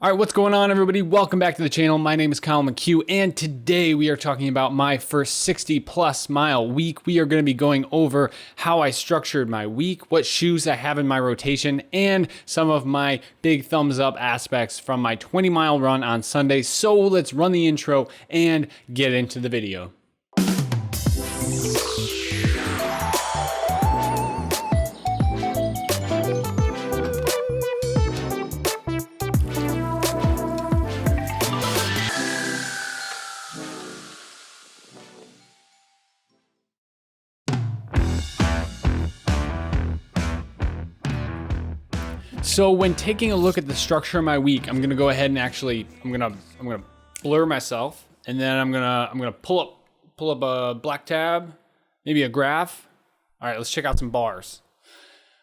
All right, what's going on, everybody? Welcome back to the channel. My name is Kyle McCue, and today we are talking about my first 60-plus mile week. We are going to be going over how I structured my week, what shoes I have in my rotation, and some of my big thumbs up aspects from my 20-mile run on Sunday. So let's run the intro and get into the video. So when taking a look at the structure of my week, I'm gonna go ahead and actually I'm gonna blur myself, and then I'm gonna pull up a black tab, maybe a graph. All right, let's check out some bars.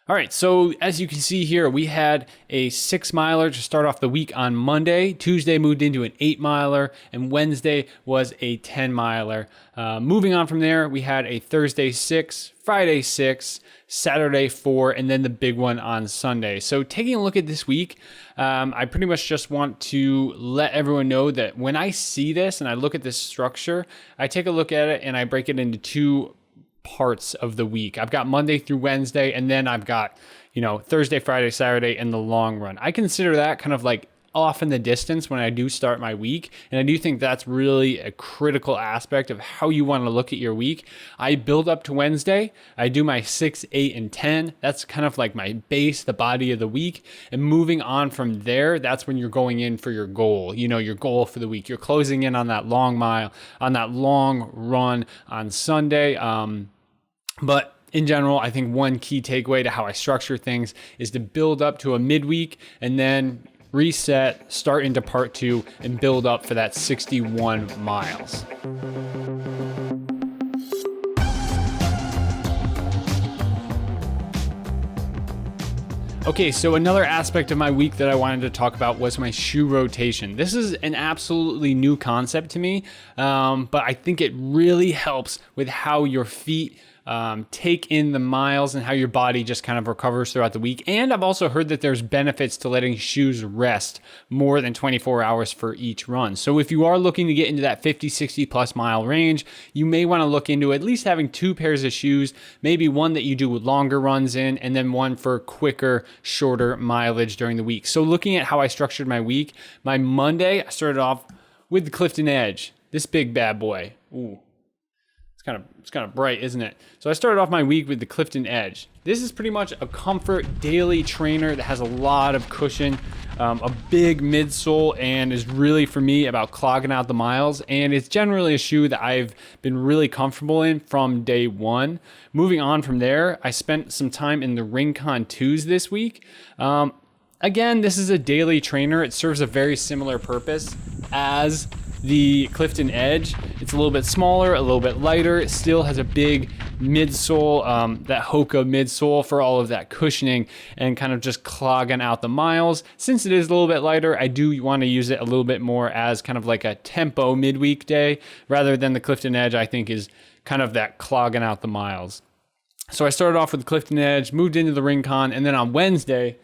All right, so as you can see here, we had a 6-miler to start off the week on Monday. Tuesday moved into an 8-miler, and Wednesday was a 10-miler. Moving on from there, we had a Thursday 6, Friday 6, Saturday 4, and then the big one on Sunday. So taking a look at this week, I pretty much just want to let everyone know that when I see this and I look at this structure, I take a look at it and I break it into two parts of the week. I've got Monday through Wednesday, and then I've got, Thursday, Friday, Saturday, and the long run. I consider that kind of like off in the distance when I do start my week. And I do think that's really a critical aspect of how you want to look at your week. I build up to Wednesday. I do my 6, 8, and 10. That's kind of like my base, the body of the week. And moving on from there, that's when you're going in for your goal, your goal for the week. You're closing in on that long mile, on that long run on Sunday. But in general, I think one key takeaway to how I structure things is to build up to a midweek and then reset, start into part 2, and build up for that 61 miles. Okay, so another aspect of my week that I wanted to talk about was my shoe rotation. This is an absolutely new concept to me, but I think it really helps with how your feet take in the miles and how your body just kind of recovers throughout the week. And I've also heard that there's benefits to letting shoes rest more than 24 hours for each run. So if you are looking to get into that 50, 60 plus mile range, you may want to look into at least having 2 pairs of shoes, maybe one that you do longer runs in, and then one for quicker, shorter mileage during the week. So looking at how I structured my week, my Monday, I started off with the Clifton Edge, this big bad boy. Ooh. It's kind of bright, isn't it? So I started off my week with the Clifton Edge. This is pretty much a comfort daily trainer that has a lot of cushion, a big midsole, and is really for me about clogging out the miles. And it's generally a shoe that I've been really comfortable in from day one. Moving on from there, I spent some time in the Rincon 2s this week. Again, this is a daily trainer. It serves a very similar purpose as the Clifton Edge. It's a little bit smaller, a little bit lighter. It still has a big midsole, that Hoka midsole for all of that cushioning and kind of just clogging out the miles. Since it is a little bit lighter, I do want to use it a little bit more as kind of like a tempo midweek day rather than the Clifton Edge, I think is kind of that clogging out the miles. So I started off with the Clifton Edge, moved into the Rincon, and then on Wednesday,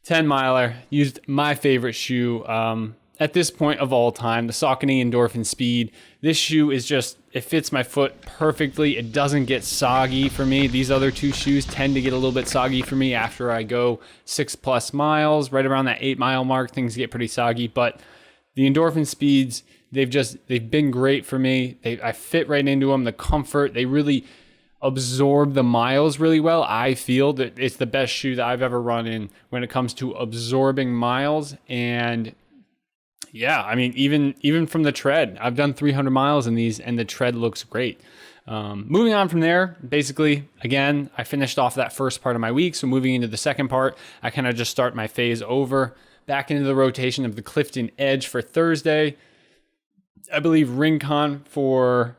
10-miler, used my favorite shoe, at this point of all time, the Saucony Endorphin Speed. This shoe is just, it fits my foot perfectly. It doesn't get soggy for me. These other 2 shoes tend to get a little bit soggy for me after I go 6+ miles. Right around that 8-mile mark, things get pretty soggy. But the Endorphin Speeds, they've been great for me. I fit right into them. The comfort, they really absorb the miles really well. I feel that it's the best shoe that I've ever run in when it comes to absorbing miles. And yeah, I mean, even from the tread, I've done 300 miles in these and the tread looks great. Moving on from there, basically, again, I finished off that first part of my week. So moving into the second part, I kind of just start my phase over back into the rotation of the Clifton Edge for Thursday. I believe Rincon for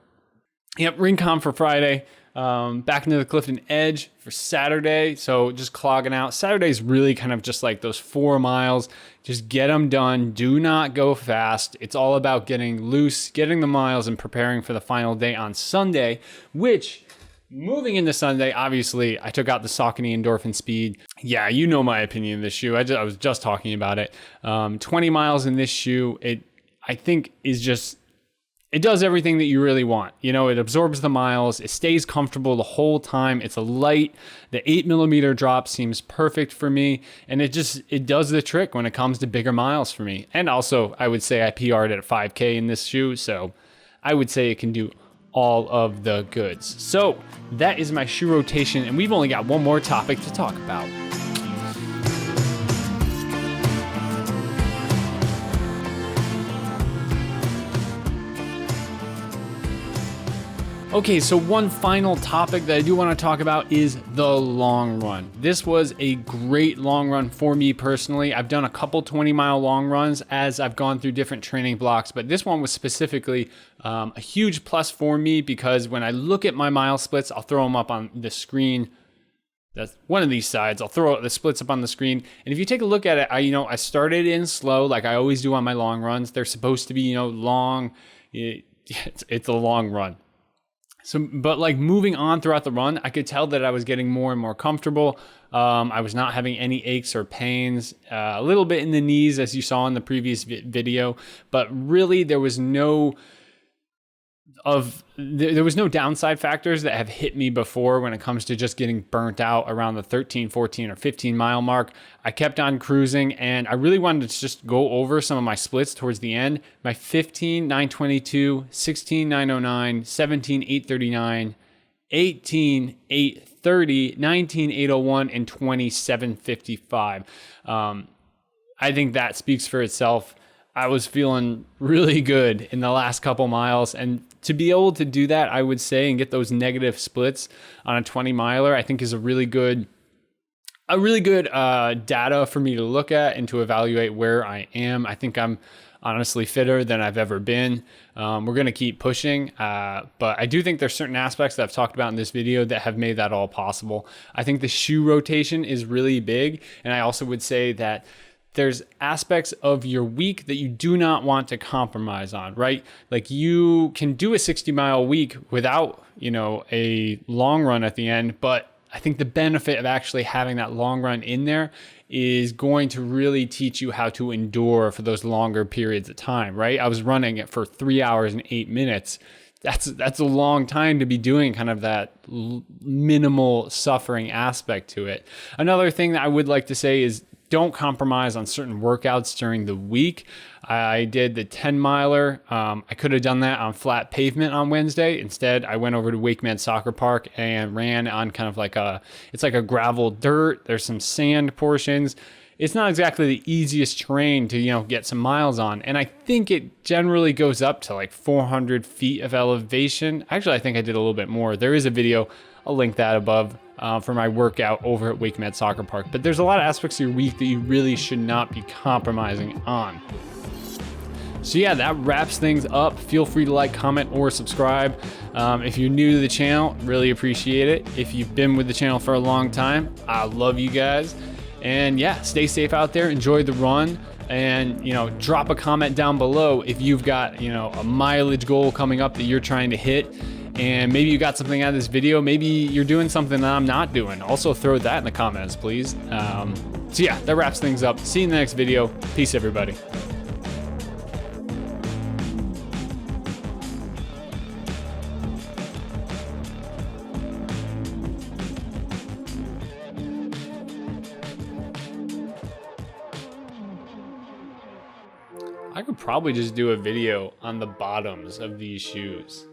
Friday. Back into the Clifton Edge for Saturday. So just clogging out. Saturday's really kind of just like those 4 miles. Just get them done. Do not go fast. It's all about getting loose, getting the miles, and preparing for the final day on Sunday, which Moving into Sunday, obviously, I took out the Saucony Endorphin Speed. Yeah, you know my opinion of this shoe. I was just talking about it. 20 miles in this shoe, I think is just, it does everything that you really want. You know, it absorbs the miles. It stays comfortable the whole time. It's a light. The 8mm drop seems perfect for me. And it does the trick when it comes to bigger miles for me. And also, I would say I PR'd at 5K in this shoe. So I would say it can do all of the goods. So that is my shoe rotation. And we've only got one more topic to talk about. Okay, so one final topic that I do want to talk about is the long run. This was a great long run for me personally. I've done a couple 20-mile long runs as I've gone through different training blocks, but this one was specifically a huge plus for me because when I look at my mile splits, I'll throw them up on the screen. That's one of these sides. I'll throw the splits up on the screen. And if you take a look at it, I started in slow like I always do on my long runs. They're supposed to be, long. It's a long run. So, but like moving on throughout the run, I could tell that I was getting more and more comfortable. I was not having any aches or pains, a little bit in the knees as you saw in the previous video, but really there was no downside factors that have hit me before when it comes to just getting burnt out around the 13, 14, or 15 mile mark. I kept on cruising and I really wanted to just go over some of my splits towards the end. My 15, 922, 16, 909, 17, 839, 18, 830, 19, 801, and 20, 755. I think that speaks for itself. I was feeling really good in the last couple miles, and to be able to do that, I would say, and get those negative splits on a 20 miler, I think is a really good data for me to look at and to evaluate where I am. I think I'm honestly fitter than I've ever been. We're going to keep pushing, but I do think there's certain aspects that I've talked about in this video that have made that all possible. I think the shoe rotation is really big, and I also would say that there's aspects of your week that you do not want to compromise on, right? Like you can do a 60-mile week without, a long run at the end, but I think the benefit of actually having that long run in there is going to really teach you how to endure for those longer periods of time, right? I was running it for 3 hours and 8 minutes. That's a long time to be doing kind of that minimal suffering aspect to it. Another thing that I would like to say is don't compromise on certain workouts during the week. I did the 10 miler. I could have done that on flat pavement on Wednesday. Instead, I went over to Wakeman Soccer Park and ran on kind of it's like a gravel dirt. There's some sand portions. It's not exactly the easiest terrain to, get some miles on. And I think it generally goes up to like 400 feet of elevation. Actually, I think I did a little bit more. There is a video. I'll link that above for my workout over at Wakeman Soccer Park. But there's a lot of aspects of your week that you really should not be compromising on. So yeah, that wraps things up. Feel free to like, comment, or subscribe. If you're new to the channel, really appreciate it. If you've been with the channel for a long time, I love you guys. And yeah, stay safe out there. Enjoy the run. And, drop a comment down below if you've got, a mileage goal coming up that you're trying to hit. And maybe you got something out of this video. Maybe you're doing something that I'm not doing. Also throw that in the comments, please. So yeah, that wraps things up. See you in the next video. Peace, everybody. I could probably just do a video on the bottoms of these shoes.